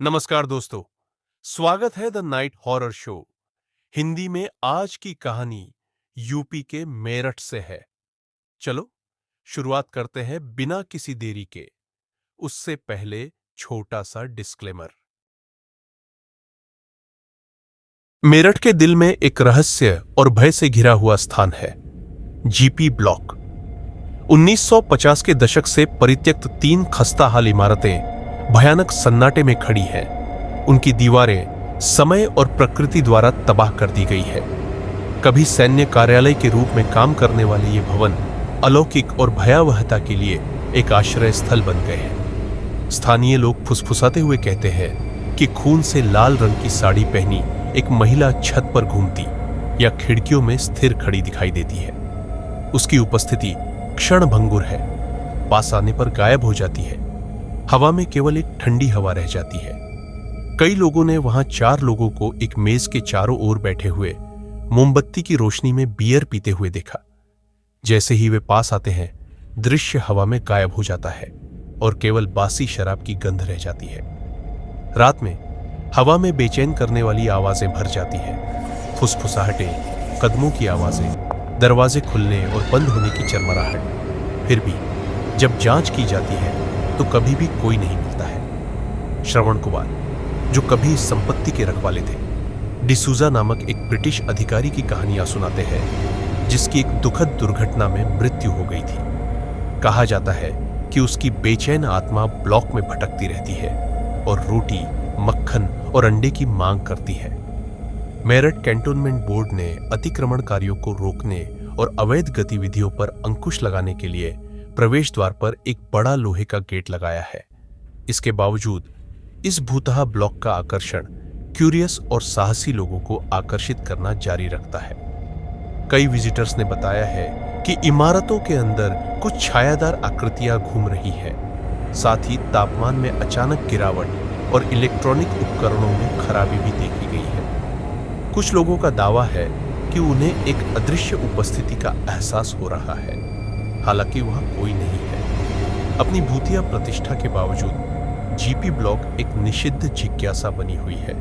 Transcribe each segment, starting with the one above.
नमस्कार दोस्तों, स्वागत है the night horror show. Hindi में आज की कहानी यूपी के मेरठ से है। चलो शुरुआत करते हैं बिना किसी देरी के। उससे पहले छोटा सा डिस्क्लेमर। मेरठ के दिल में एक रहस्य और भय से घिरा हुआ स्थान है, जीपी ब्लॉक। 1950 के दशक से परित्यक्त 3 खस्ताहाल इमारतें भयानक सन्नाटे में खड़ी हैं। उनकी दीवारें समय और प्रकृति द्वारा तबाह कर दी गई है। कभी सैन्य कार्यालय के रूप में काम करने वाले ये भवन अलौकिक और भयावहता के लिए एक आश्रय स्थल बन गए हैं। स्थानीय लोग फुसफुसाते हुए कहते हैं कि खून से लाल रंग की साड़ी पहनी एक महिला छत पर घूमती या खिड़कियों में स्थिर खड़ी दिखाई देती है। उसकी उपस्थिति क्षणभंगुर है, पास आने पर गायब हो जाती है। हवा में केवल एक ठंडी हवा रह जाती है। कई लोगों ने वहां 4 लोगों को एक मेज के चारों ओर बैठे हुए मोमबत्ती की रोशनी में बियर पीते हुए देखा। जैसे ही वे पास आते हैं, दृश्य हवा में गायब हो जाता है और केवल बासी शराब की गंध रह जाती है। रात में हवा में बेचैन करने वाली आवाजें भर जाती हैं। फुसफुसाहटें, कदमों की आवाजें, दरवाजे खुलने और बंद होने की चरमराहट। फिर भी जब जांच की जाती है तो कभी भी कोई नहीं मिलता है। श्रवण कुमार, जो कभी इस संपत्ति के रखवाले थे, डिसूजा नामक एक ब्रिटिश अधिकारी की कहानियां सुनाते हैं, जिसकी एक दुखद दुर्घटना में मृत्यु हो गई थी। कहा जाता है कि उसकी बेचैन आत्मा ब्लॉक में भटकती रहती है और रोटी, मक्खन और अंडे की मांग करती है। मेरठ कैंटोनमेंट बोर्ड ने अतिक्रमणकारियों को रोकने और अवैध गतिविधियों पर अंकुश लगाने के लिए प्रवेश द्वार पर एक बड़ा लोहे का गेट लगाया है। इसके बावजूद इस भूतहा ब्लॉक का आकर्षण क्यूरियस और साहसी लोगों को आकर्षित करना जारी रखता है। कई विजिटर्स ने बताया है कि इमारतों के अंदर कुछ छायादार आकृतियां घूम रही हैं। साथ ही तापमान में अचानक गिरावट और इलेक्ट्रॉनिक उपकरणों में खराबी भी देखी गई है। कुछ लोगों का दावा है कि उन्हें एक अदृश्य उपस्थिति का एहसास हो रहा है, हालांकि वहां कोई नहीं है। अपनी भूतिया प्रतिष्ठा के बावजूद जीपी ब्लॉक एक निषिद्ध जिज्ञासा बनी हुई है।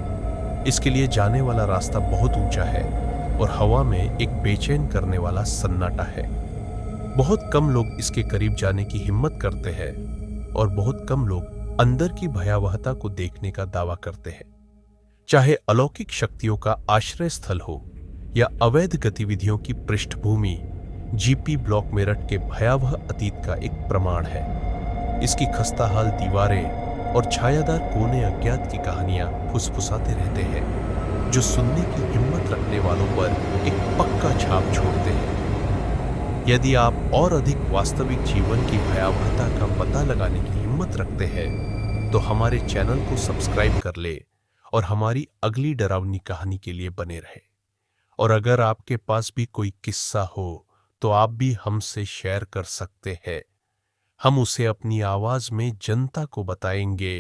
इसके लिए जाने वाला रास्ता बहुत ऊंचा है और हवा में एक बेचैन करने वाला सन्नाटा है। बहुत कम लोग इसके करीब जाने की हिम्मत करते हैं और बहुत कम लोग अंदर की भयावहता को देखने का दावा करते हैं। चाहे अलौकिक शक्तियों का आश्रय स्थल हो या अवैध गतिविधियों की पृष्ठभूमि, जीपी ब्लॉक मेरठ के भयावह अतीत का एक प्रमाण है। इसकी खस्ताहाल दीवारें और छायादार कोने अज्ञात की कहानियां फुसफुसाते रहते हैं, जो सुनने की हिम्मत रखने वालों पर एक पक्का छाप छोड़ते हैं। यदि आप और अधिक वास्तविक जीवन की भयावहता का पता लगाने की हिम्मत रखते हैं तो हमारे चैनल को सब्सक्राइब कर ले और हमारी अगली डरावनी कहानी के लिए बने रहे। और अगर आपके पास भी कोई किस्सा हो तो आप भी हमसे शेयर कर सकते हैं। हम उसे अपनी आवाज में जनता को बताएंगे।